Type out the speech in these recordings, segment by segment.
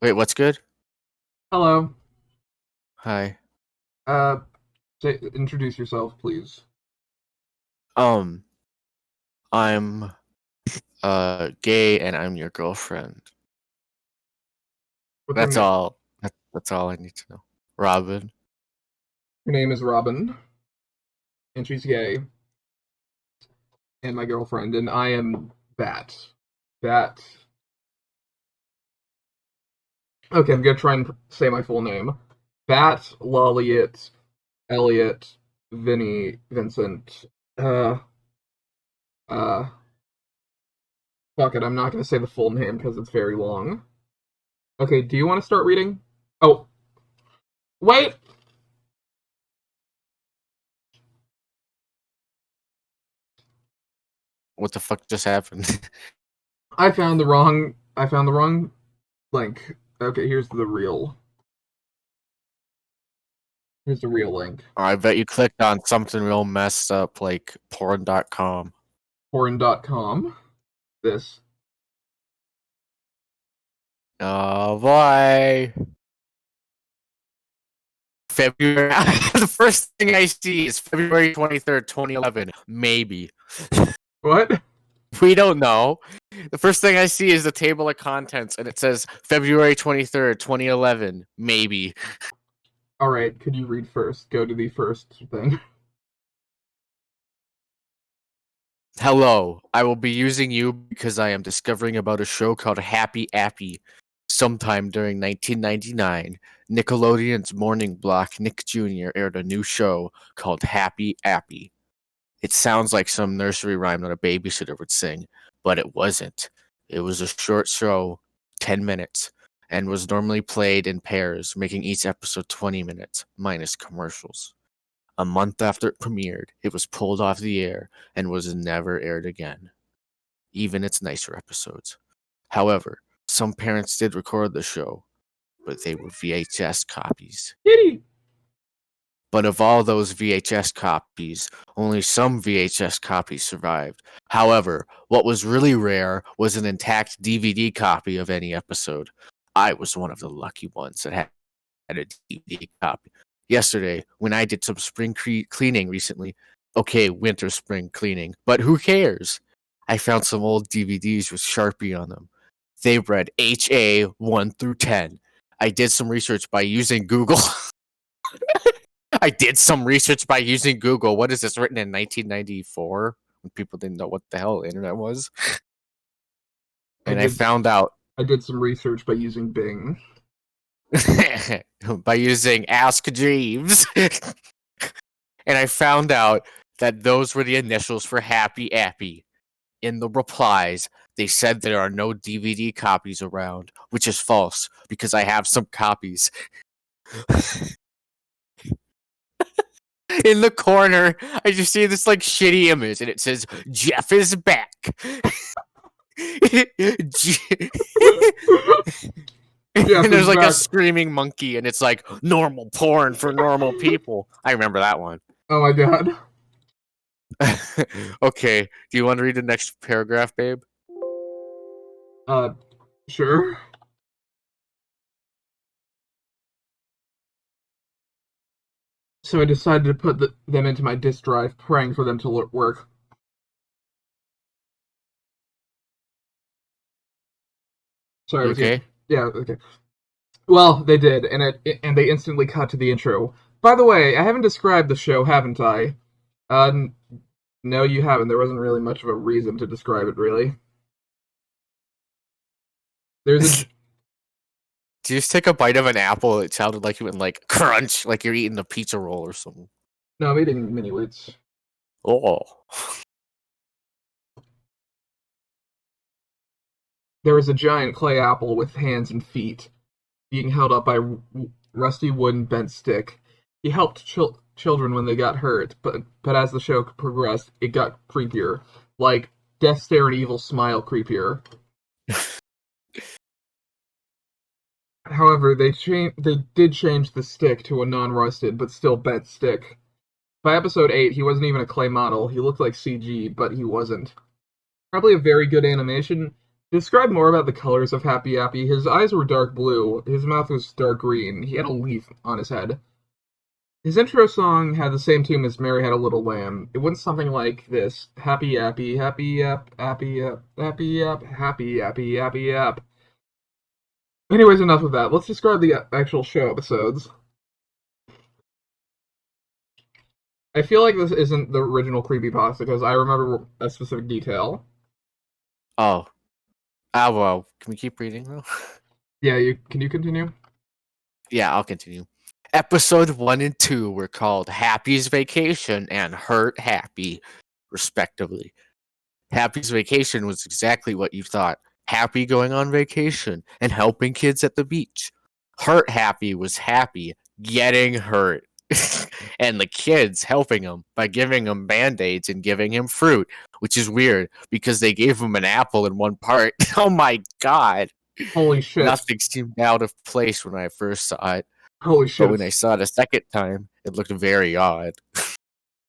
Wait, what's good? Hello. Hi. Uh, Introduce yourself, please. Um, I'm gay and I'm your girlfriend. What's your That's name? all. That's all I need to know. Robin. Your name is Robin, and she's gay, and my girlfriend, and I am Bat. Bat. Okay, I'm gonna try and say my full name. Bat Lolliot Elliot Vinny Vincent. Uh, uh, Fuck it, I'm not gonna say the full name because it's very long. Okay, do you want to start reading? Oh, wait! What the fuck just happened? I found the wrong link. Okay, here's the real link. I bet you clicked on something real messed up like porn.com. Porn.com. This. Oh boy. February. The first thing I see is February 23rd, 2011. Maybe. What? We don't know. The first thing I see is the table of contents and it says February 23rd, 2011. Maybe. Alright, could you read first? Go to the first thing. Hello, I will be using you because I am discovering about a show called Appy. Sometime during 1999, Nickelodeon's morning block Nick Jr. aired a new show called Appy. It sounds like some nursery rhyme that a babysitter would sing, but it wasn't. It was a short show, 10 minutes, and was normally played in pairs, making each episode 20 minutes, minus commercials. A month after it premiered, it was pulled off the air and was never aired again, even its nicer episodes. However, some parents did record the show, but they were VHS copies. Kitty! But of all those VHS copies, only some VHS copies survived. However, what was really rare was an intact DVD copy of any episode. I was one of the lucky ones that had a DVD copy. Yesterday, when I did some spring cleaning recently, okay, winter spring cleaning, but who cares? I found some old DVDs with Sharpie on them. They read HA 1 through 10. I did some research by using Google. I did some research by using Google. What is this written in 1994 when people didn't know what the hell the internet was? I And I did found out I did some research by using Bing. by using Ask Jeeves. And I found out that those were the initials for Appy. In the replies, they said there are no DVD copies around, which is false because I have some copies. In the corner, I just see this like shitty image and it says Jeff is back. Jeff And is there's like a back. screaming monkey and it's like normal porn for normal people. I remember that one. Oh my god. Okay, do you want to read the next paragraph, babe? Uh, sure. So I decided to put them into my disk drive, praying for them to work. Sorry, I You was gonna. okay? Yeah, okay. Well, they did, and they instantly cut to the intro. By the way, I haven't described the show, haven't I? Uh, no, you haven't. There wasn't really much of a reason to describe it, really. There's a Do you just take a bite of an apple? It sounded like you went like crunch, like you're eating a pizza roll or something. no, I'm eating mini wheats. Oh. There was a giant clay apple with hands and feet, being held up by rusty wooden bent stick. He helped children when they got hurt, but as the show progressed, it got creepier, like death stare and evil smile creepier. However, they did change the stick to a non-rusted but still bent stick. By episode 8, he wasn't even a clay model. He looked like CG, but he wasn't. Probably a very good animation, Describe more about the colors of Happy Appy. His eyes were dark blue. His mouth was dark green. He had a leaf on his head. His intro song had the same tune as Mary Had a Little Lamb. It went something like this: Happy Appy, Happy App, Happy App, Happy App, Happy Appy, Happy App. Anyways, enough of that. Let's describe the actual show episodes. I feel like this isn't the original creepypasta because I remember a specific detail. Oh. Ah, well, can we keep reading though? Yeah, can you continue? Yeah, I'll continue. Episode 1 and 2 were called Happy's Vacation and Hurt Happy, respectively. Happy's Vacation was exactly what you thought. Happy going on vacation and helping kids at the beach. Hurt Happy was Happy getting hurt. And the kids helping him by giving him band-aids and giving him fruit, which is weird because they gave him an apple in one part. Oh my god. Holy shit. Nothing seemed out of place when I first saw it. Holy shit. But when I saw it a second time, it looked very odd.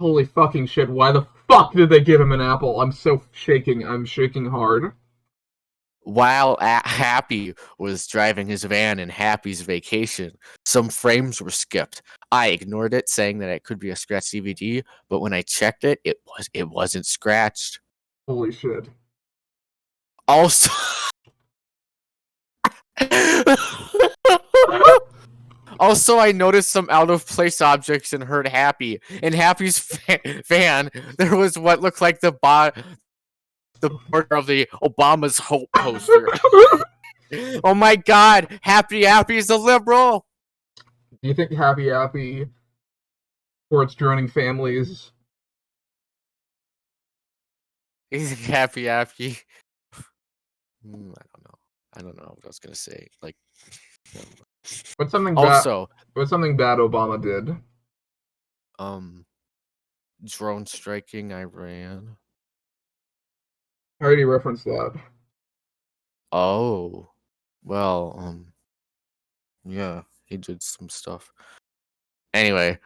Holy fucking shit. Why the fuck did they give him an apple? I'm so shaking. I'm shaking hard. While Happy was driving his van in Happy's Vacation, some frames were skipped. I ignored it, saying that it could be a scratched DVD, but when I checked it, it wasn't scratched. Holy shit. Also, I noticed some out-of-place objects and Hurt Happy. In Happy's van, there was what looked like the border of the Obama's Hope poster. Oh my god, Happy Appy is a liberal! Do you think Happy Appy, for its drowning families... Is Happy Appy? I don't know what I was gonna say. Like, What's something also, what's something bad Obama did? Drone striking Iran. I already referenced that. Oh, well, yeah, he did some stuff. Anyway,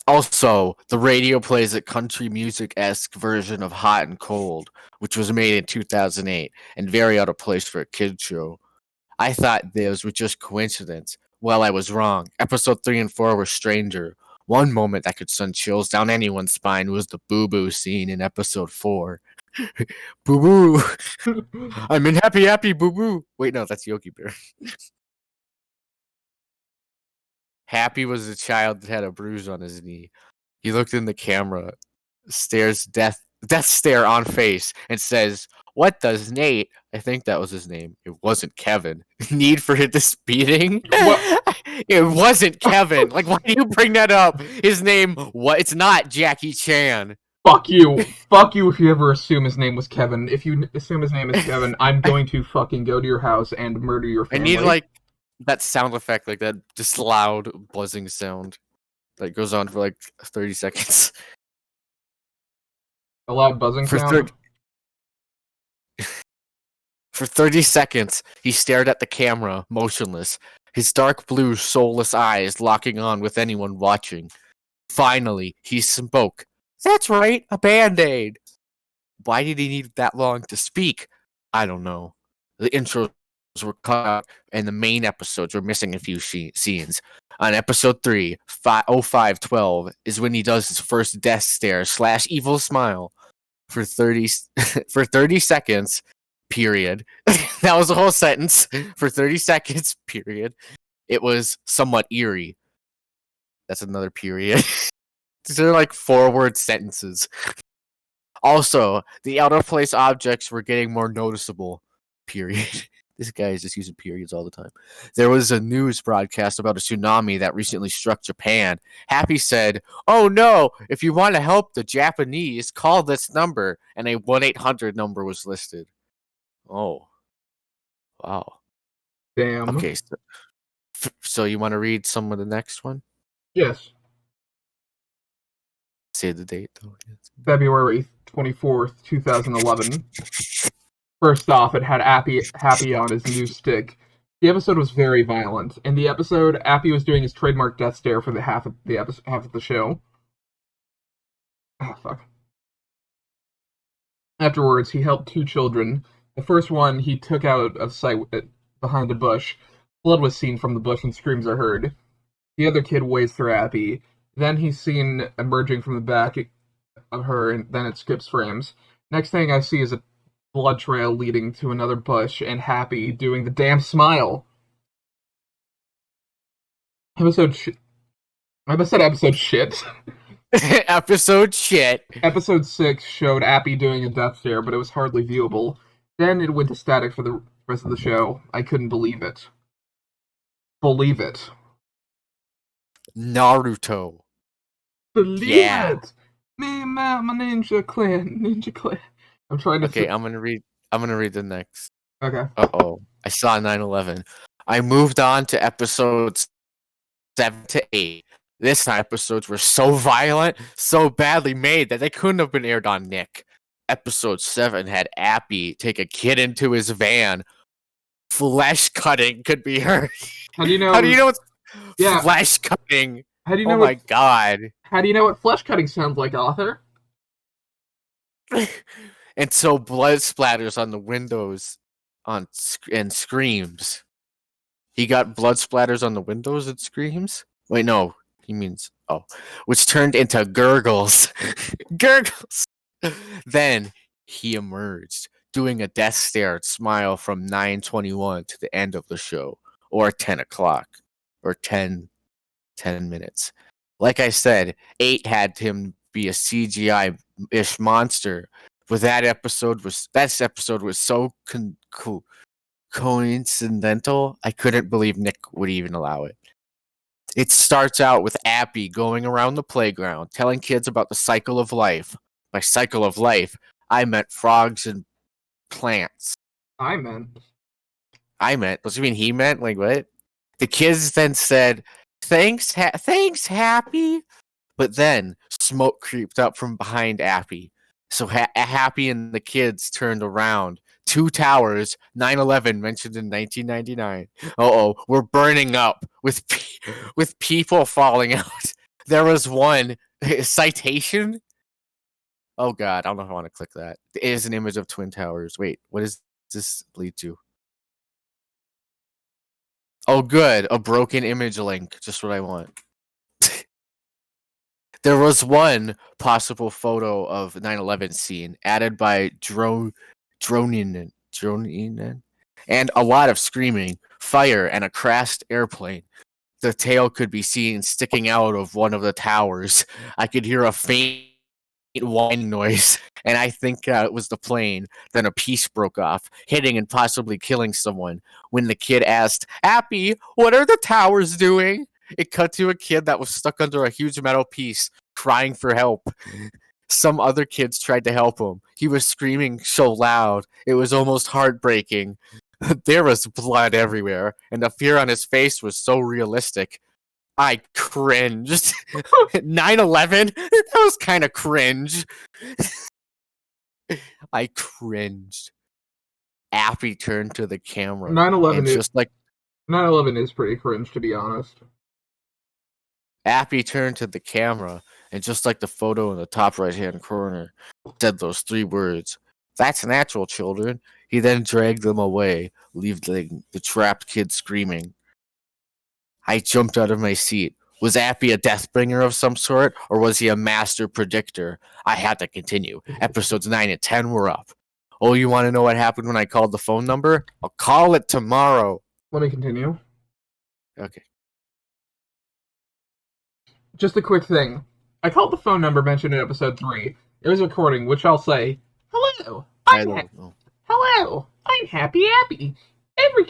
also, the radio plays a country music-esque version of Hot and Cold, which was made in 2008, and very out of place for a kid's show. I thought those were just coincidence. Well, I was wrong. Episode 3 and 4 were stranger. One moment that could send chills down anyone's spine was the boo-boo scene in episode 4. Boo-boo! I'm in Happy boo-boo! Wait, no, that's Yogi Bear. Happy was a child that had a bruise on his knee. He looked in the camera, stares death stare on face, and says, "What does Nate," I think that was his name, it wasn't Kevin, need for this beating? It wasn't Kevin. Like, why do you bring that up? His name, what? It's not Jackie Chan. Fuck you. Fuck you if you ever assume his name was Kevin. If you assume his name is Kevin, I'm going to fucking go to your house and murder your family. I need, like, that sound effect, like that just loud buzzing sound that goes on for, like, 30 seconds. A loud buzzing sound? For 30 seconds, he stared at the camera, motionless, his dark blue, soulless eyes locking on with anyone watching. Finally, he spoke. That's right, a Band-Aid. Why did he need that long to speak? I don't know. The intros were cut out, and the main episodes were missing a few scenes. On episode 3, 0512, is when he does his first death stare / evil smile for 30 seconds. Period. That was the whole sentence. For 30 seconds, period. It was somewhat eerie. That's another period. These are like 4-word sentences. Also, the out-of-place objects were getting more noticeable. Period. This guy is just using periods all the time. There was a news broadcast about a tsunami that recently struck Japan. Happy said, "Oh no, if you want to help the Japanese, call this number." And a 1-800 number was listed. Oh. Wow. Damn. Okay, so you want to read some of the next one? Yes. Say the date, though. February 24th, 2011. First off, it had Happy on his new stick. The episode was very violent. In the episode, Appy was doing his trademark death stare for the half of the show. Ah, fuck. Afterwards, he helped 2 children The first one he took out of sight behind a bush. Blood was seen from the bush and screams are heard. The other kid waits for Appy. Then he's seen emerging from the back of her, and then it skips frames. Next thing I see is a blood trail leading to another bush, and Happy doing the damn smile. I said episode shit. Episode shit. Episode 6 showed Appy doing a death stare, but it was hardly viewable. Then it went to static for the rest of the show. I couldn't believe it. Believe it. Naruto. Believe it. Me and my ninja clan. I'm trying to. Okay, I'm gonna read the next. Okay. I saw 9/11. I moved on to episodes 7 to 8. This time episodes were so violent, so badly made that they couldn't have been aired on Nick. Episode 7 had Appy take a kid into his van. Flesh cutting could be heard. How do you know? It's flesh cutting? How do you know? Oh my god! How do you know what flesh cutting sounds like, author? And so blood splatters on the windows, and screams. He got blood splatters on the windows and screams. Wait, no. He means which turned into gurgles. Gurgles. Then he emerged, doing a death stare and smile from 9:21 to the end of the show, or 10 o'clock, or 10 minutes. Like I said, 8 had him be a CGI-ish monster, but that episode was so coincidental. I couldn't believe Nick would even allow it. It starts out with Appy going around the playground, telling kids about the cycle of life. By cycle of life, I meant frogs and plants. I meant. Does it mean he meant? Like, what? The kids then said, thanks, Happy. But then smoke creeped up from behind Appy. So Happy and the kids turned around. 2 towers, 9/11 mentioned in 1999. We're burning up with people falling out. There was one citation. Oh god, I don't know if I want to click that. It is an image of Twin Towers. Wait, what does this lead to? Oh good, a broken image link. Just what I want. There was one possible photo of 9/11 scene added by Dronin, and a lot of screaming, fire, and a crashed airplane. The tail could be seen sticking out of one of the towers. I could hear a faint whining noise, and I think it was the plane. Then a piece broke off, hitting and possibly killing someone. When the kid asked, Appy, what are the towers doing? It cut to a kid that was stuck under a huge metal piece, crying for help. Some other kids tried to help him. He was screaming so loud, it was almost heartbreaking. There was blood everywhere, and the fear on his face was so realistic. I cringed. 9/11? That was kind of cringe. I cringed. Appy turned to the camera. 9/11 is pretty cringe, to be honest. Appy turned to the camera, and just like the photo in the top right-hand corner, said those 3 words. That's natural, children. He then dragged them away, leaving the trapped kid screaming. I jumped out of my seat. Was Appy a deathbringer of some sort, or was he a master predictor? I had to continue. Episodes 9 and 10 were up. Oh, you want to know what happened when I called the phone number? I'll call it tomorrow. Let me continue. Okay. Just a quick thing. I called the phone number mentioned in episode 3. It was a recording, which I'll say, Hello, I'm Happy Appy. Every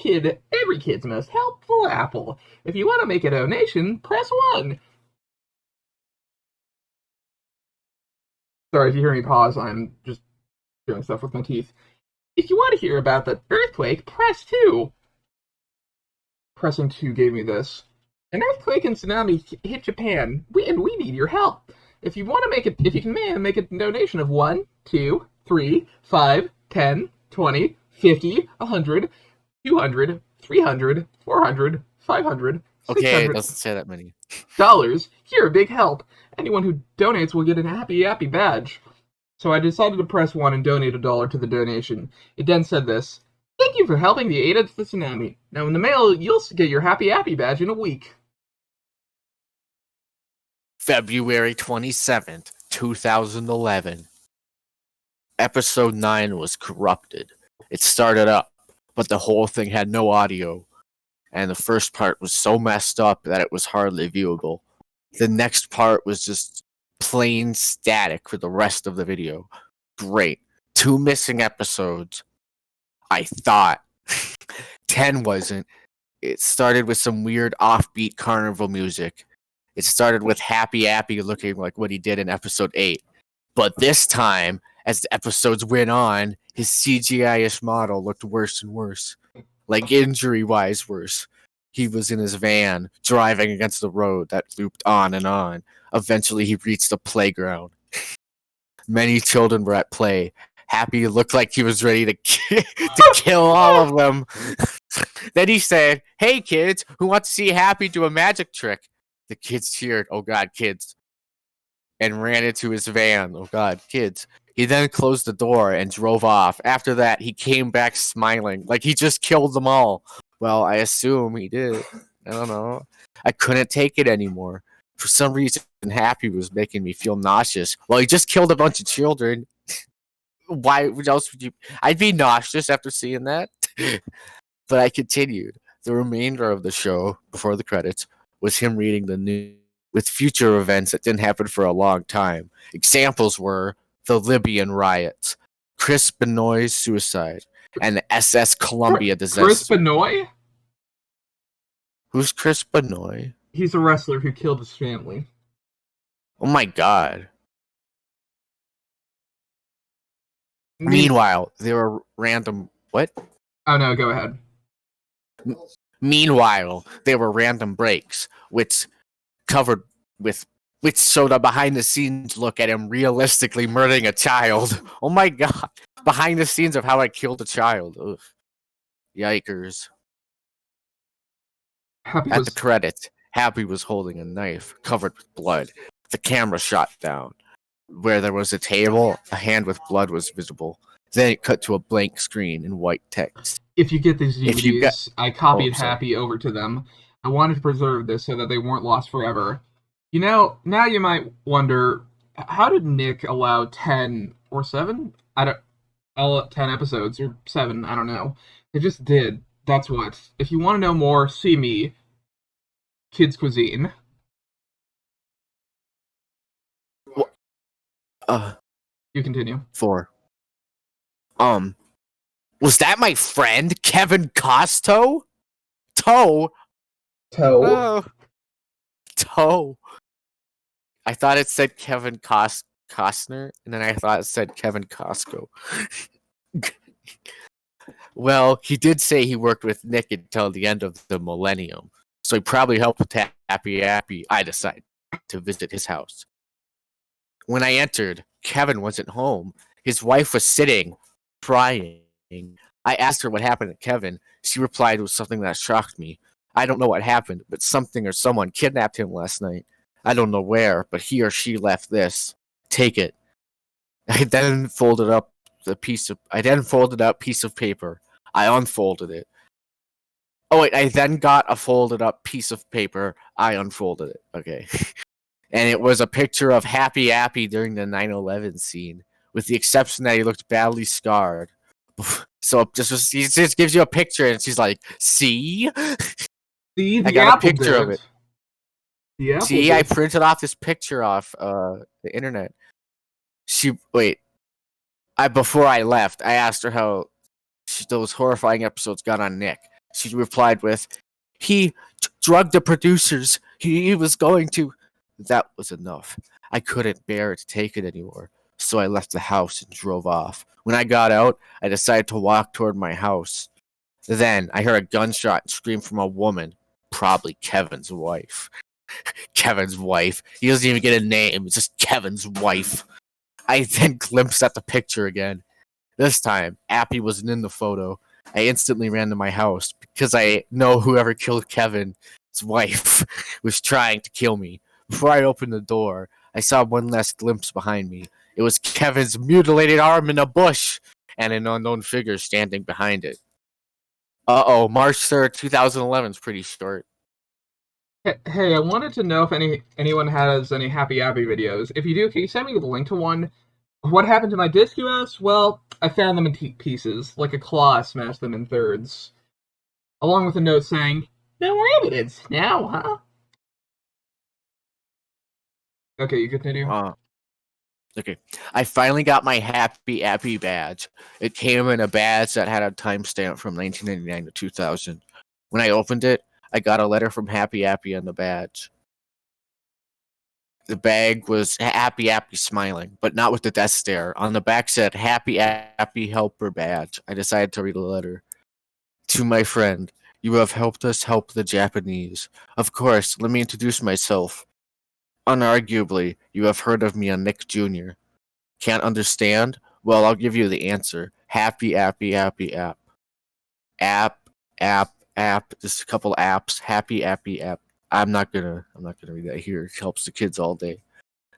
kid's most helpful apple. If you want to make a donation, press 1. Sorry if you hear me pause, I'm just doing stuff with my teeth. If you want to hear about the earthquake, press 2. Pressing 2 gave me this. An earthquake and tsunami hit Japan, and we need your help. If you can make a donation of 1, 2, 3, 5, 10, 20, 50, 100, 200, 300, 400, 500, Okay, it doesn't say that many. $. You're a big help. Anyone who donates will get an Happy Appy badge. So I decided to press 1 and donate $1 to the donation. It then said this: "Thank you for helping the aid of the tsunami. Now in the mail, you'll get your Happy Appy badge in a week." February 27th, 2011. Episode 9 was corrupted. It started up, but the whole thing had no audio, and the first part was so messed up that it was hardly viewable. The next part was just plain static for the rest of the video. Great. 2 missing episodes. I thought. 10 wasn't. It started with some weird offbeat carnival music. It started with Happy Appy looking like what he did in episode 8. But this time, as the episodes went on, his CGI-ish model looked worse and worse. Like injury-wise worse. He was in his van, driving against the road that looped on and on. Eventually, he reached the playground. Many children were at play. Happy looked like he was ready to kill all of them. Then he said, "Hey kids, who wants to see Happy do a magic trick?" The kids cheered, "Oh god, kids," and ran into his van. Oh god, kids. He then closed the door and drove off. After that, he came back smiling, like he just killed them all. Well, I assume he did. I don't know. I couldn't take it anymore. For some reason, Happy was making me feel nauseous. Well, he just killed a bunch of children. Why else would you? I'd be nauseous after seeing that. But I continued. The remainder of the show, before the credits, was him reading the news with future events that didn't happen for a long time. Examples were the Libyan riots, Chris Benoit's suicide, and the SS Columbia disaster. Chris Benoit? Who's Chris Benoit? He's a wrestler who killed his family. Oh my god. Meanwhile, there were random... What? Oh no, go ahead. Meanwhile, there were random breaks, which showed a behind-the-scenes look at him realistically murdering a child. Oh my god. Behind the scenes of how I killed a child. Ugh. Yikers. At the credits, Happy was holding a knife covered with blood. The camera shot down. Where there was a table, a hand with blood was visible. Then it cut to a blank screen in white text. If you get these DVDs, I copied Happy over to them. I wanted to preserve this so that they weren't lost forever. You know, now you might wonder, how did Nick allow 10 or 7? 10 episodes, or 7, I don't know. They just did. That's what. If you want to know more, see me. Kids Cuisine. You continue. 4. Was that my friend, Kevin Costo? Toe? Toe. I thought it said Kevin Costner, and then I thought it said Kevin Costco. Well, he did say he worked with Nick until the end of the millennium, so he probably helped with Happy Appy. I decided to visit his house. When I entered, Kevin wasn't home. His wife was sitting, crying. I asked her what happened to Kevin. She replied with something that shocked me. I don't know what happened, but something or someone kidnapped him last night. I don't know where, but he or she left this. Take it. I then folded up piece of paper. I unfolded it. Oh wait, I then got a folded up piece of paper. I unfolded it. Okay. And it was a picture of Happy Appy during the 9/11 scene, with the exception that he looked badly scarred. So he just gives you a picture, and she's like, "See, I got a picture of it. See, I printed off this picture off the internet." Before I left, I asked her how those horrifying episodes got on Nick. She replied with, "He drugged the producers. He was going to." That was enough. I couldn't bear to take it anymore, so I left the house and drove off. When I got out, I decided to walk toward my house. Then I heard a gunshot and scream from a woman, probably Kevin's wife. Kevin's wife. He doesn't even get a name. It's just Kevin's wife. I then glimpsed at the picture again. This time, Appy wasn't in the photo. I instantly ran to my house because I know whoever killed Kevin's wife was trying to kill me. Before I opened the door, I saw one last glimpse behind me. It was Kevin's mutilated arm in a bush and an unknown figure standing behind it. March 3rd, 2011 is pretty short. Hey, I wanted to know if anyone has any Happy Appy videos. If you do, can you send me the link to one? What happened to my disc, you ask? Well, I found them in pieces, like a claw. I smashed them in thirds, along with a note saying, "No evidence now, huh?" Okay, you continue. Okay. I finally got my Happy Appy badge. It came in a badge that had a timestamp from 1999 to 2000. When I opened it, I got a letter from Happy Appy on the badge. The bag was Happy Appy smiling, but not with the death stare. On the back said, Happy Appy Helper Badge. I decided to read the letter. To my friend, you have helped us help the Japanese. Of course, let me introduce myself. Unarguably, you have heard of me on Nick Jr. Can't understand? Well, I'll give you the answer. Happy Appy Appy App. App. Just a couple apps. Happy Appy App. I'm not gonna read that here. It helps the kids all day.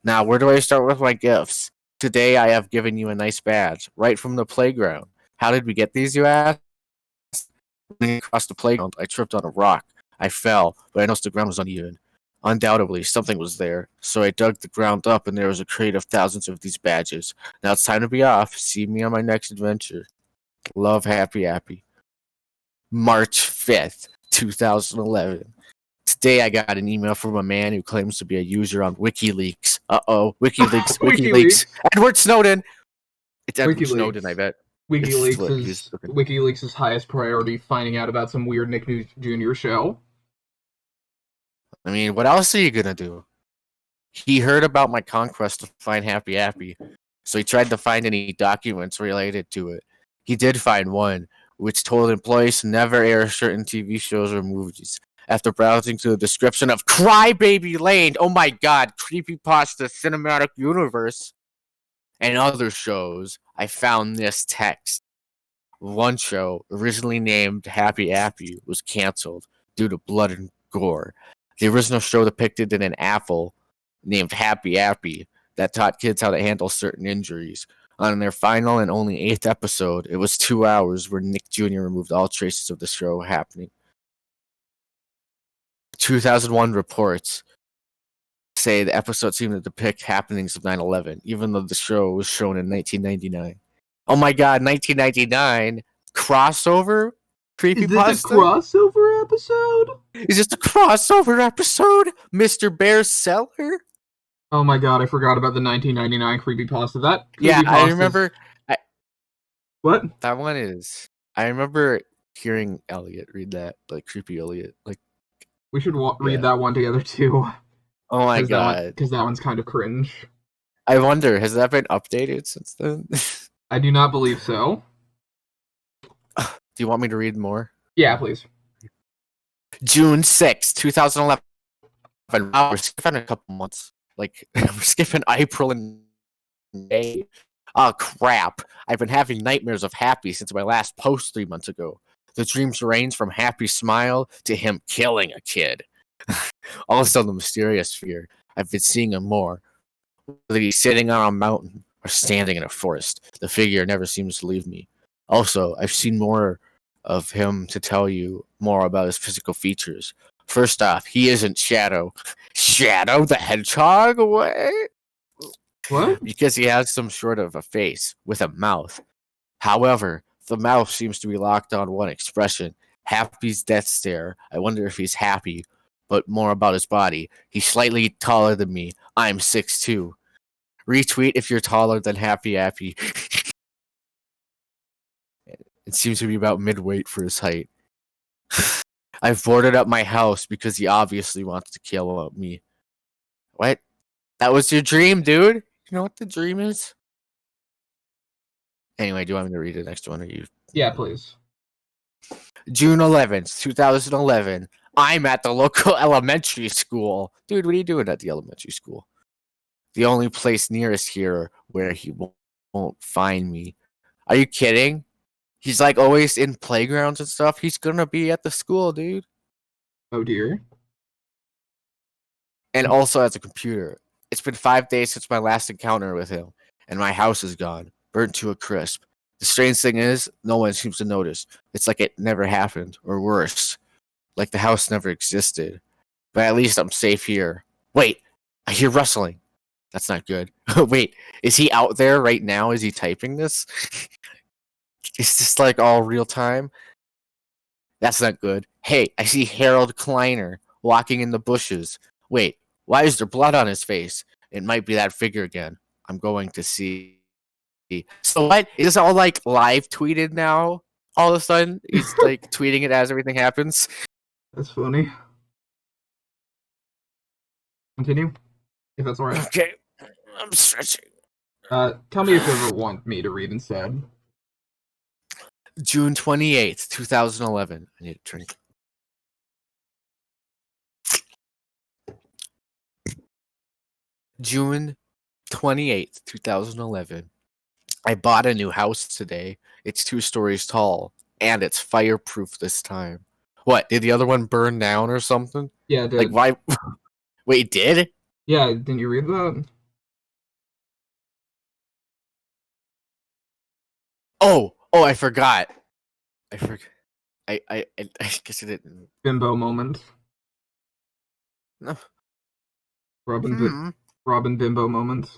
Now, where do I start with my gifts? Today I have given you a nice badge, right from the playground. How did we get these, you ask? Running across the playground, I tripped on a rock. I fell, but I noticed the ground was uneven. Undoubtedly, something was there, so I dug the ground up and there was a crate of thousands of these badges. Now it's time to be off. See me on my next adventure. Love, Happy Appy. March 5th, 2011. Today I got an email from a man who claims to be a user on WikiLeaks. WikiLeaks. WikiLeaks. Edward Snowden. It's Edward WikiLeaks. Snowden, I bet. WikiLeaks' highest priority, finding out about some weird Nick Jr. show. I mean, what else are you gonna do? He heard about my conquest to find Happy Appy, so he tried to find any documents related to it. He did find one, which told employees to never air certain TV shows or movies. After browsing through the description of Crybaby Lane, oh my god, Creepypasta Cinematic Universe, and other shows, I found this text. One show, originally named Happy Appy, was canceled due to blood and gore. The original show depicted an apple named Happy Appy that taught kids how to handle certain injuries. On their final and only 8th episode, it was 2 hours where Nick Jr. removed all traces of the show happening. 2001 reports say the episode seemed to depict happenings of 9/11, even though the show was shown in 1999. Oh my god, 1999? Crossover? Creepypasta? Is this a crossover episode? Is this a crossover episode? Mr. Bear Cellar? Oh my god, I forgot about the 1999 creepypasta. I remember. What? That one is. I remember hearing Elliot read that, like Creepy Elliot. Like, we should read that one together too. Oh my god, because that one's kind of cringe. I wonder, has that been updated since then? I do not believe so. Do you want me to read more? Yeah, please. June 6th, 2011. Wow, we're skipping a couple months. Like, we're skipping April and May. Oh, crap. I've been having nightmares of Happy since my last post 3 months ago. The dreams range from Happy's smile to him killing a kid. Also, the mysterious fear. I've been seeing him more. Whether he's sitting on a mountain or standing in a forest, the figure never seems to leave me. Also, I've seen more of him to tell you more about his physical features. First off, he isn't Shadow. Shadow the Hedgehog? What? Because he has some sort of a face with a mouth. However, the mouth seems to be locked on one expression. Happy's death stare. I wonder if he's happy, but more about his body. He's slightly taller than me. I'm 6'2". Retweet if you're taller than Happy Appy. It seems to be about mid-weight for his height. I've boarded up my house because he obviously wants to kill me. What? That was your dream, dude? You know what the dream is? Anyway, do you want me to read the next one? Or you? Yeah, please. June 11th, 2011. I'm at the local elementary school. Dude, what are you doing at the elementary school? The only place nearest here where he won't find me. Are you kidding? He's like always in playgrounds and stuff. He's gonna be at the school, dude. Oh dear. And also has a computer. It's been 5 days since my last encounter with him. and my house is gone, burnt to a crisp. The strange thing is, no one seems to notice. It's like it never happened, or worse, like the house never existed. But at least I'm safe here. Wait, I hear rustling. That's not good. Wait, is he out there right now? Is he typing this? Is this like all real time? That's not good. Hey, I see Harold Kleiner walking in the bushes. Wait, why is there blood on his face? It might be that figure again. I'm going to see. So what? Is this all like live tweeted now? All of a sudden, he's like tweeting it as everything happens. That's funny. Continue, if that's alright. Okay, I'm stretching. Tell me if you ever want me to read instead. June 28th, 2011. I need a drink. June 28th, 2011. I bought a new house today. It's 2 stories tall, and it's fireproof this time. What, did the other one burn down or something? Yeah, it did. Like, why? Wait, it did? Yeah, didn't you read that? Oh, I forgot. I forgot. I guess I didn't. Bimbo moment. No. Robin Bimbo moment.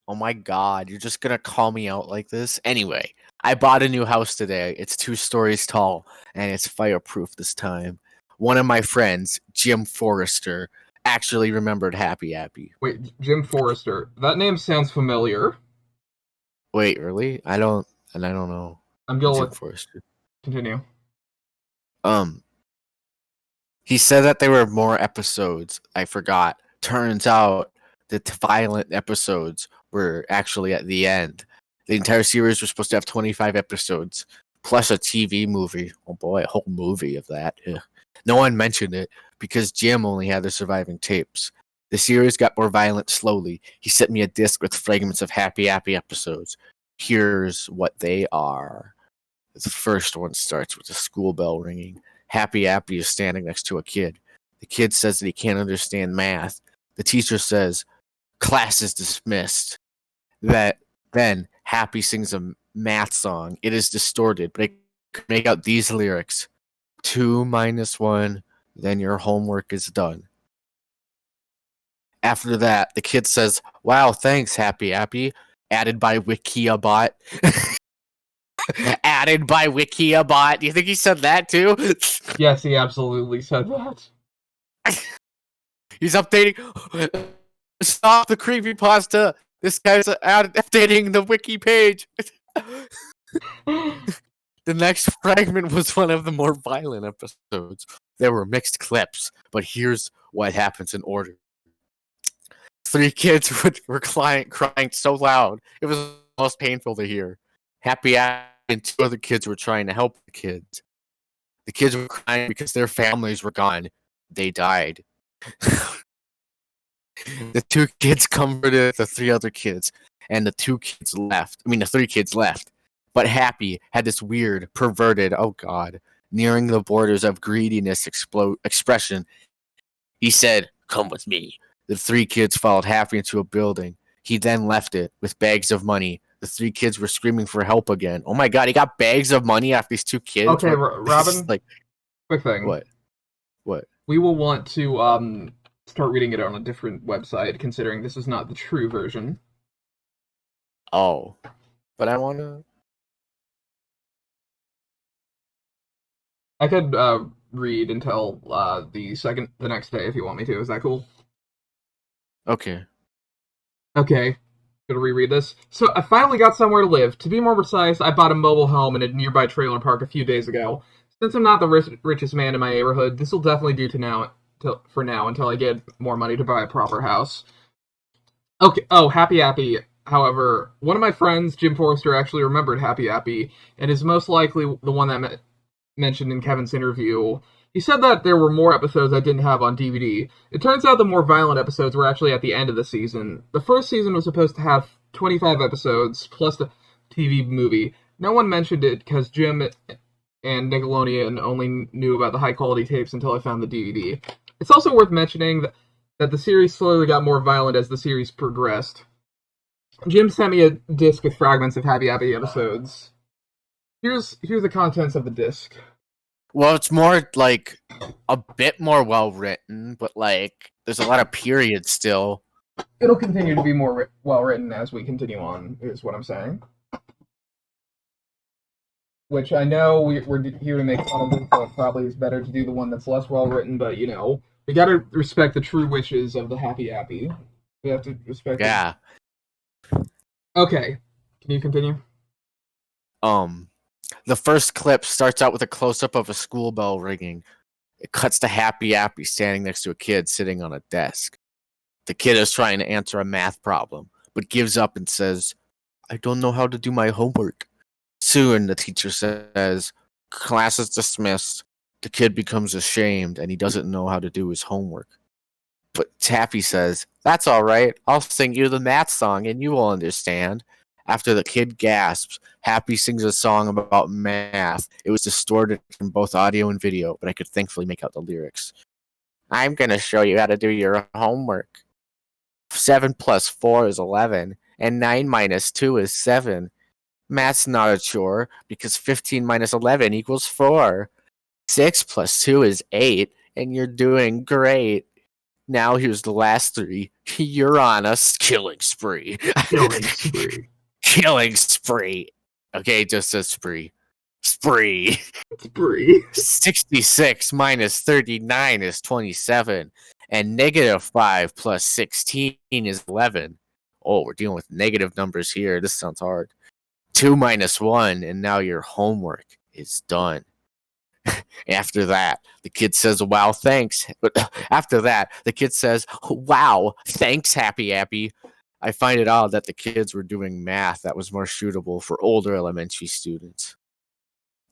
Oh my god, you're just gonna call me out like this? Anyway, I bought a new house today. It's 2 stories tall, and it's fireproof this time. One of my friends, Jim Forrester, actually remembered Happy Appy. Wait, Jim Forrester. That name sounds familiar. Wait, really? I don't know. I'm gonna Jim look. Forrester. Continue. He said that there were more episodes. I forgot. Turns out the violent episodes were actually at the end. The entire series was supposed to have 25 episodes, plus a TV movie. Oh boy, a whole movie of that. Ugh. No one mentioned it because Jim only had the surviving tapes. The series got more violent slowly. He sent me a disc with fragments of Happy Appy episodes. Here's what they are. The first one starts with a school bell ringing. Happy Appy is standing next to a kid. The kid says that he can't understand math. The teacher says, class is dismissed. Then Happy sings a math song. It is distorted, but it can make out these lyrics. 2 minus 1, then your homework is done. After that, the kid says, wow, thanks, Happy Appy. Added by Wikibot. Added by Wikibot. Do you think he said that too? Yes, he absolutely said that. He's updating. Stop the creepypasta. This guy's updating the wiki page. The next fragment was one of the more violent episodes. There were mixed clips, but here's what happens in order. 3 kids were crying so loud, it was almost painful to hear. Happy and 2 other kids were trying to help the kids. The kids were crying because their families were gone. They died. The 2 kids comforted the 3 other kids, and the 3 kids left. But Happy had this weird, perverted, oh god, nearing the borders of greediness expression. He said, come with me. The 3 kids followed Happy into a building. He then left it with bags of money. The 3 kids were screaming for help again. Oh my god, he got bags of money off these 2 kids? Okay, Robin, like, quick thing. What? We will want to start reading it on a different website, considering this is not the true version. Oh. But I want to... I could read until the next day if you want me to. Is that cool? Okay. Okay. Gonna reread this. So I finally got somewhere to live. To be more precise, I bought a mobile home in a nearby trailer park a few days ago. Since I'm not the richest man in my neighborhood, this will definitely do for now until I get more money to buy a proper house. Okay. Oh, Happy Appy. However, one of my friends, Jim Forrester, actually remembered Happy Appy, and is most likely the one that mentioned in Kevin's interview. He said that there were more episodes I didn't have on DVD. It turns out the more violent episodes were actually at the end of the season. The first season was supposed to have 25 episodes, plus the TV movie. No one mentioned it because Jim and Nickelodeon only knew about the high-quality tapes until I found the DVD. It's also worth mentioning that the series slowly got more violent as the series progressed. Jim sent me a disc with fragments of Happy Appy episodes. Here's the contents of the disc. Well, it's more like a bit more well written, but like there's a lot of periods still. It'll continue to be more well written as we continue on, is what I'm saying. Which I know we're here to make fun of it, so it probably is better to do the one that's less well written, but you know, we gotta respect the true wishes of the Happy Appy. We have to respect it. Yeah. Okay. Can you continue? The first clip starts out with a close up of a school bell ringing. It cuts to Happy Appy standing next to a kid sitting on a desk. The kid is trying to answer a math problem, but gives up and says, I don't know how to do my homework. Soon, the teacher says, class is dismissed. The kid becomes ashamed and he doesn't know how to do his homework. But Happy says, that's all right. I'll sing you the math song and you will understand. After the kid gasps, Happy sings a song about math. It was distorted from both audio and video, but I could thankfully make out the lyrics. I'm going to show you how to do your homework. 7 plus 4 is 11, and 9 minus 2 is 7. Math's not a chore, because 15 minus 11 equals 4. 6 plus 2 is 8, and you're doing great. Now here's the last 3. You're on a killing spree. Killing spree. Killing spree. Okay, just says spree. Spree. Spree. 66 minus 39 is 27. And negative 5 plus 16 is 11. Oh, we're dealing with negative numbers here. This sounds hard. 2 minus 1, and now your homework is done. After that, the kid says, wow, thanks. But after that, the kid says, wow, thanks, Happy Appy. I find it odd that the kids were doing math that was more suitable for older elementary students.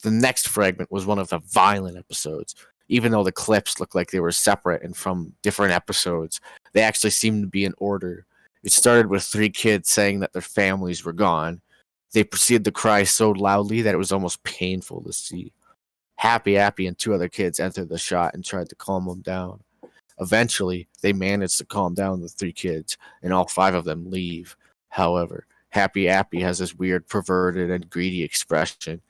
The next fragment was one of the violent episodes. Even though the clips looked like they were separate and from different episodes, they actually seemed to be in order. It started with 3 kids saying that their families were gone. They proceeded to cry so loudly that it was almost painful to see. Happy Appy and 2 other kids entered the shot and tried to calm them down. Eventually, they managed to calm down the 3 kids, and all 5 of them leave. However, Happy Appy has this weird, perverted, and greedy expression.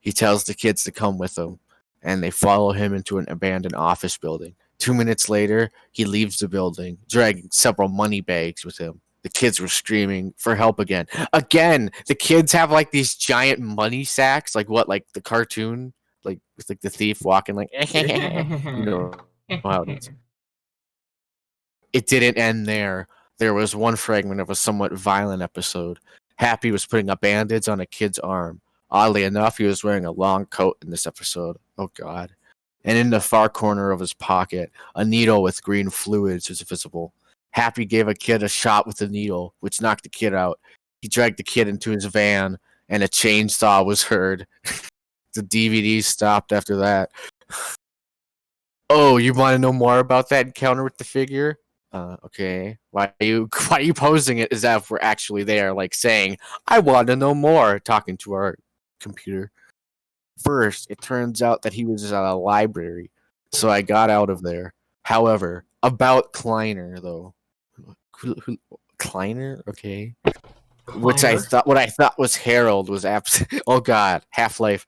He tells the kids to come with him, and they follow him into an abandoned office building. 2 minutes later, he leaves the building, dragging several money bags with him. The kids were screaming for help again. Again, the kids have like these giant money sacks, like what, like the cartoon, like with like the thief walking, like you know how it is. It didn't end there. There was one fragment of a somewhat violent episode. Happy was putting a bandage on a kid's arm. Oddly enough, he was wearing a long coat in this episode. Oh, God. And in the far corner of his pocket, a needle with green fluids was visible. Happy gave a kid a shot with the needle, which knocked the kid out. He dragged the kid into his van, and a chainsaw was heard. The DVD stopped after that. Oh, you want to know more about that encounter with the figure? Okay. Why are you posing it as if we're actually there, like saying, I want to know more, talking to our computer. First, it turns out that he was at a library, so I got out of there. However, about Kleiner, though. Kleiner? Okay. What I thought was Harold was oh God, Half-Life.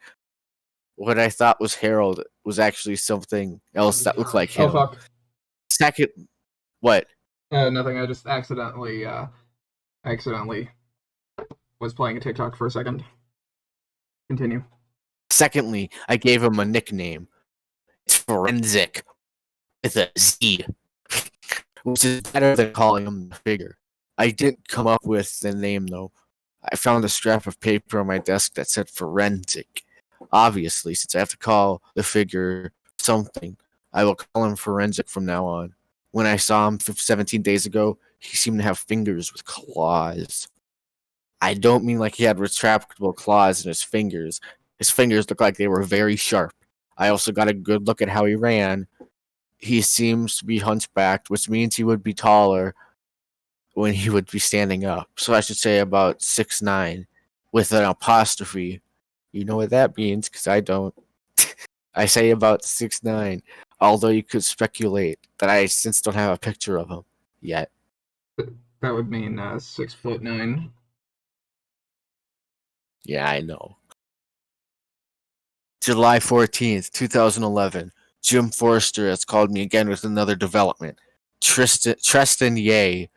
What I thought was Harold was actually something else that looked like him. Oh, fuck. Second, what? Nothing. I just accidentally was playing a TikTok for a second. Continue. Secondly, I gave him a nickname. It's Forensic with a Z, which is better than calling him the figure. I didn't come up with the name, though. I found a scrap of paper on my desk that said Forensic. Obviously, since I have to call the figure something, I will call him Forensic from now on. When I saw him 17 days ago, he seemed to have fingers with claws. I don't mean like he had retractable claws in his fingers. His fingers looked like they were very sharp. I also got a good look at how he ran. He seems to be hunchbacked, which means he would be taller when he would be standing up. So I should say about 6'9", with an apostrophe. You know what that means, because I don't. I say about 6'9", although you could speculate that I since don't have a picture of him yet. That would mean 6'9". Yeah, I know. July 14th, 2011. Jim Forrester has called me again with another development. Tristan Ye,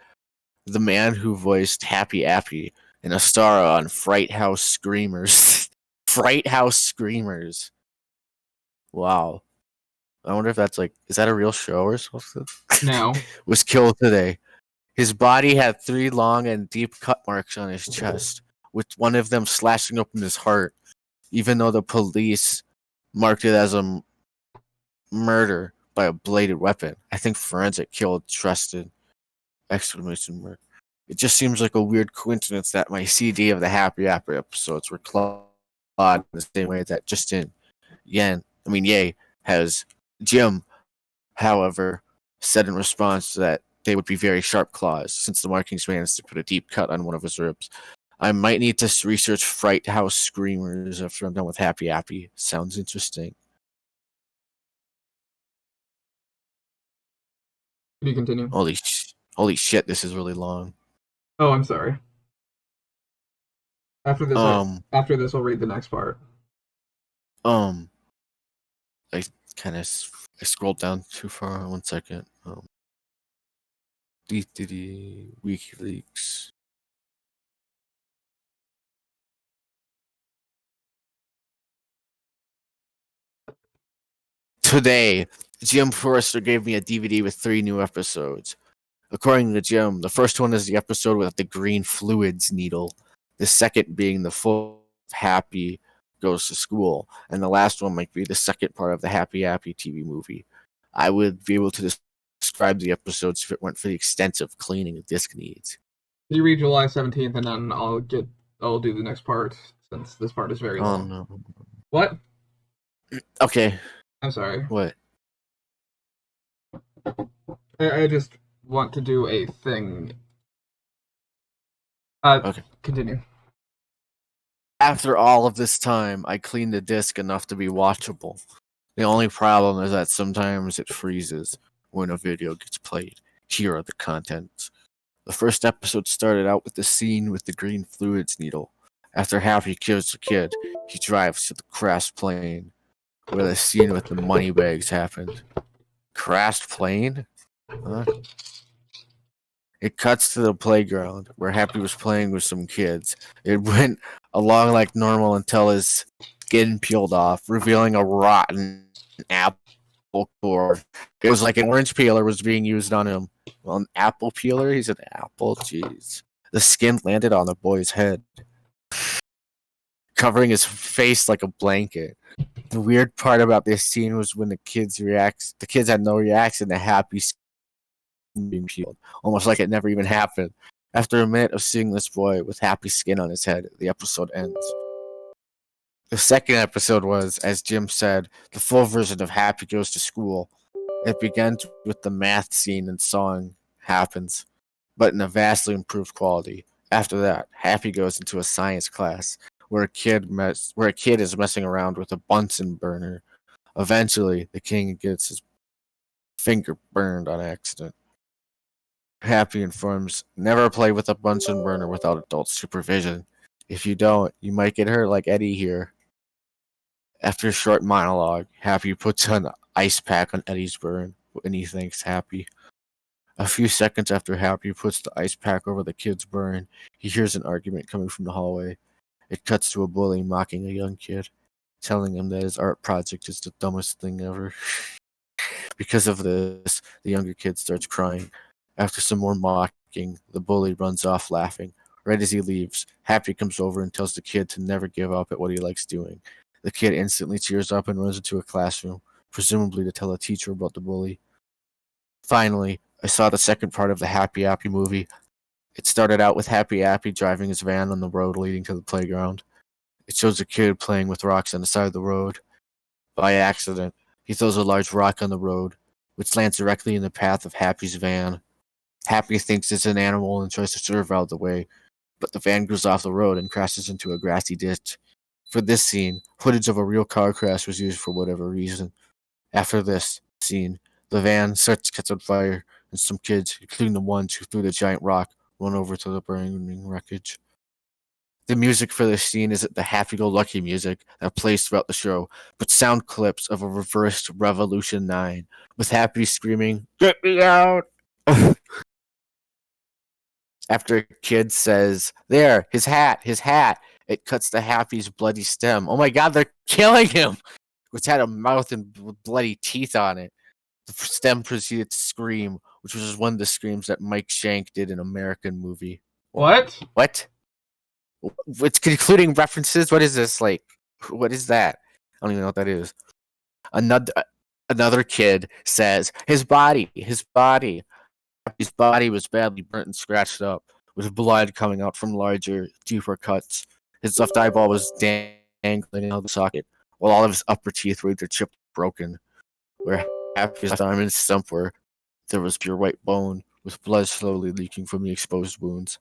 the man who voiced Happy Appy and a star on Fright House Screamers. Fright House Screamers. Wow. I wonder if that's like, is that a real show or something? No. Was killed today. His body had 3 long and deep cut marks on his chest, with one of them slashing open his heart, even though the police marked it as a murder by a bladed weapon. I think forensic killed trusted exclamation mark. It just seems like a weird coincidence that my CD of the Happy Apple episodes were clawed in the same way that Justin Ye has. Jim, however, said in response that they would be very sharp claws, since the markings managed to put a deep cut on one of his ribs. I might need to research Fright House Screamers after I'm done with Happy Appy. Sounds interesting. Can you continue? Holy shit, this is really long. Oh, I'm sorry. After this, I'll read the next part. I kind of I scrolled down too far. 1 second. WikiLeaks. Today, Jim Forrester gave me a DVD with 3 new episodes. According to Jim, the first one is the episode with the green fluids needle, the second being the full Happy goes to school, and the last one might be the second part of the Happy Appy TV movie. I would be able to describe the episodes if it weren't for the extensive cleaning the disc needs. You read July 17th, and then I'll do the next part, since this part is very long. No. What? Okay. I'm sorry. What? I just want to do a thing. Okay. Continue. After all of this time, I cleaned the disc enough to be watchable. The only problem is that sometimes it freezes when a video gets played. Here are the contents. The first episode started out with the scene with the green fluids needle. After Happy kills the kid, he drives to the crashed plane, where the scene with the money bags happened. Crashed plane? Huh? It cuts to the playground, where Happy was playing with some kids. It went along like normal until his skin peeled off, revealing a rotten apple core. It was like an orange peeler was being used on him. Well, an apple peeler? He's an apple? Jeez. The skin landed on the boy's head, covering his face like a blanket. The weird part about this scene was when the kids had no reaction to Happy skin being peeled, almost like it never even happened. After a minute of seeing this boy with Happy skin on his head, the episode ends. The second episode was, as Jim said, the full version of Happy Goes to School. It begins with the math scene and song happens, but in a vastly improved quality. After that, Happy goes into a science class where a kid is messing around with a Bunsen burner. Eventually, the king gets his finger burned on accident. Happy informs, never play with a Bunsen burner without adult supervision. If you don't, you might get hurt like Eddie here. After a short monologue, Happy puts an ice pack on Eddie's burn, and he thanks Happy. A few seconds after Happy puts the ice pack over the kid's burn, he hears an argument coming from the hallway. It cuts to a bully mocking a young kid, telling him that his art project is the dumbest thing ever. Because of this, the younger kid starts crying. After some more mocking, the bully runs off laughing. Right as he leaves, Happy comes over and tells the kid to never give up at what he likes doing. The kid instantly cheers up and runs into a classroom, presumably to tell a teacher about the bully. Finally, I saw the second part of the Happy Appy movie. It started out with Happy Appy driving his van on the road leading to the playground. It shows a kid playing with rocks on the side of the road. By accident, he throws a large rock on the road, which lands directly in the path of Happy's van. Happy thinks it's an animal and tries to swerve out of the way, but the van goes off the road and crashes into a grassy ditch. For this scene, footage of a real car crash was used for whatever reason. After this scene, the van starts to catch on fire, and some kids, including the ones who threw the giant rock, run over to the burning wreckage. The music for this scene isn't the happy-go-lucky music that plays throughout the show, but sound clips of a reversed Revolution 9, with Happy screaming, "Get me out!" After a kid says, "There, his hat, it cuts to Happy's bloody stem. Oh my god, they're killing him! Which had a mouth and bloody teeth on it. The stem proceeded to scream, which was one of the screams that Mike Shank did in an American movie. What? What? It's including references? What is this? Like, what is that? I don't even know what that is. Another kid says, his body. His body was badly burnt and scratched up, with blood coming out from larger, deeper cuts. His left eyeball was dangling out of the socket, while all of his upper teeth were either chipped or broken. Where Happy's left arm and stump were, there was pure white bone, with blood slowly leaking from the exposed wounds.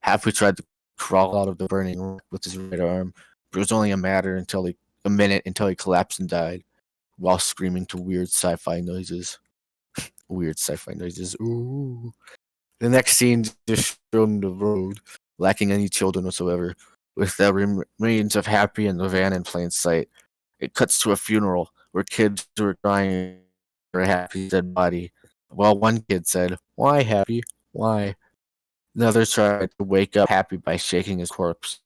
Happy tried to crawl out of the burning wreck with his right arm, but it was only a minute until he collapsed and died, while screaming to weird sci-fi noises. Ooh. The next scene just shown the road, lacking any children whatsoever, with the remains of Happy and the van in plain sight. It cuts to a funeral where kids were crying for Happy's dead body. Well, one kid said, "Why, Happy? Why?" Another tried to wake up Happy by shaking his corpse.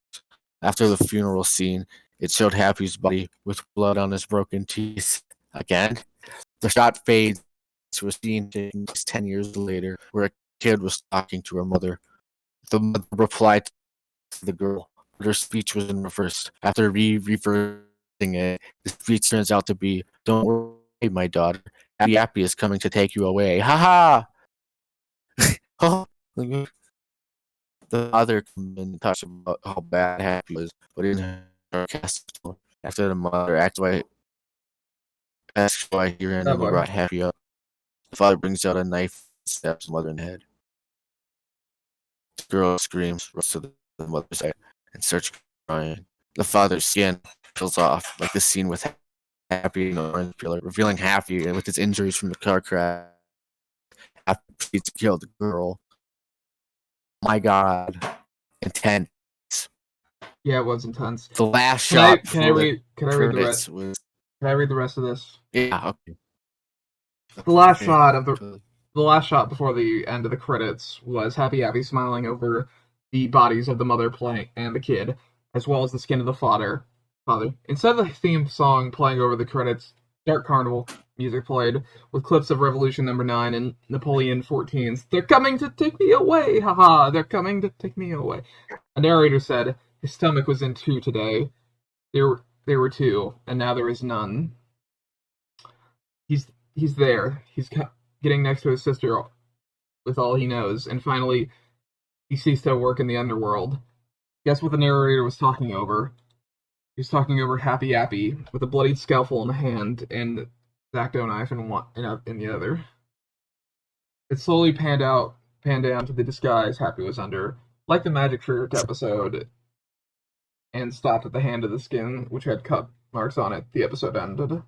After the funeral scene, it showed Happy's body with blood on his broken teeth. Again, the shot fades to a scene taking place 10 years later where a kid was talking to her mother. The mother replied to the girl, but her speech was in reverse. After reversing it, the speech turns out to be, "Don't worry, my daughter. Appy is coming to take you away. Ha ha!" The father comes in and talks about how bad Happy was, but in a sarcastic tone. After the mother asks why he randomly brought Happy up, the father brings out a knife and stabs the mother in the head. The girl screams, runs to the mother's side, and starts crying. The father's skin peels off, like the scene with Happy in the orange peeler, revealing Happy with his injuries from the car crash. Happy proceeds to kill the girl. My god. Intense. Yeah, it was intense. The last shot Can I read the rest? Was... Can I read the rest of this? Yeah, okay. The last shot before the end of the credits was Happy Appy smiling over the bodies of the mother playing and the kid, as well as the skin of the father. Instead of the theme song playing over the credits, Dark Carnival music played with clips of Revolution Number 9 and Napoleon 14's "They're coming to take me away, haha! They're coming to take me away." A narrator said his stomach was in two today. There were two, and now there is none. He's there. He's getting next to his sister with all he knows, and finally, he ceased to work in the underworld. Guess what the narrator was talking over? He was talking over Happy Appy with a bloodied scalpel in the hand and Zacto knife in the other. It slowly panned down to the disguise Happy was under, like the Magic Shirt episode, and stopped at the hand of the skin, which had cut marks on it. The episode ended.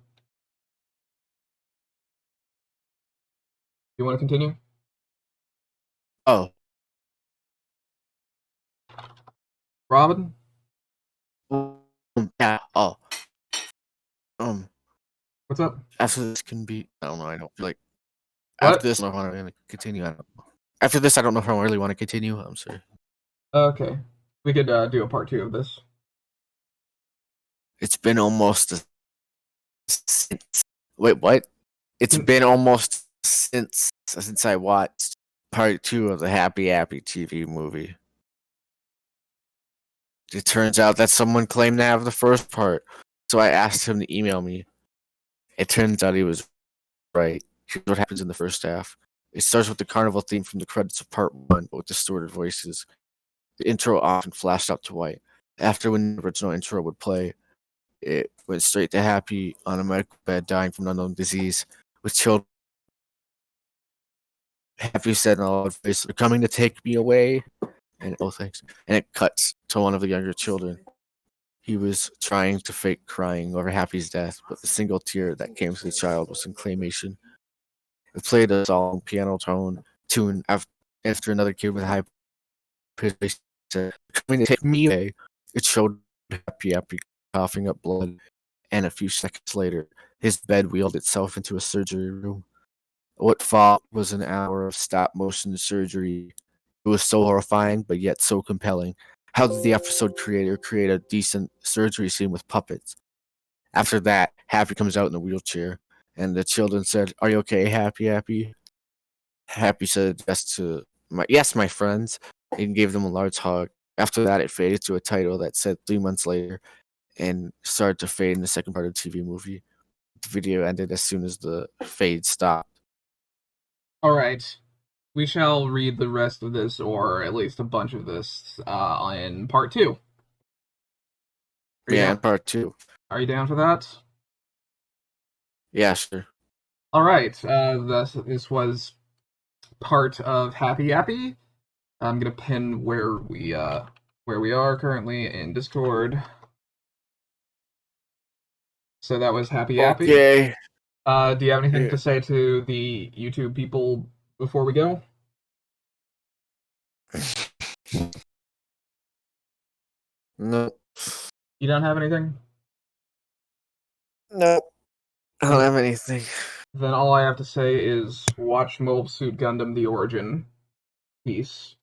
You want to continue? Oh. Robin? Yeah, oh. What's up? After this can be... I don't know, I don't feel like... What? After this, I don't want to continue. I don't know. After this, I don't know if I really want to continue. I'm sorry. Okay. We could do a part 2 of this. It's been almost... Wait, what? It's been almost since I watched part 2 of the Happy Appy TV movie. It turns out that someone claimed to have the first part, so I asked him to email me. It turns out he was right. Here's what happens in the first half. It starts with the carnival theme from the credits of part 1, but with distorted voices. The intro often flashed out to white. After when the original intro would play, it went straight to Happy on a medical bed dying from an unknown disease, with children. Happy said in a loud voice, "They're coming to take me away." And oh, thanks. And it cuts to one of the younger children. He was trying to fake crying over Happy's death, but the single tear that came to the child was in claymation. It played a solemn piano tune after another kid with high his face said, "Coming to take me away." It showed Appy coughing up blood, and a few seconds later, his bed wheeled itself into a surgery room. What followed was an hour of stop-motion surgery. It was so horrifying, but yet so compelling. How did the episode creator create a decent surgery scene with puppets? After that, Happy comes out in a wheelchair, and the children said, "Are you okay, Happy?" Happy said yes, my friends, and gave them a large hug. After that, it faded to a title that said 3 months later, and started to fade in the second part of the TV movie. The video ended as soon as the fade stopped. All right. We shall read the rest of this, or at least a bunch of this, in part 2. Yeah, and part 2. Are you down for that? Yeah, sure. All right. This was part of Happy Appy. I'm gonna pin where we are currently in Discord. So that was Happy Appy. Okay. Do you have anything Yeah. to say to the YouTube people before we go? No. You don't have anything? No. I don't have anything. Then all I have to say is watch Mobile Suit Gundam: The Origin. Peace.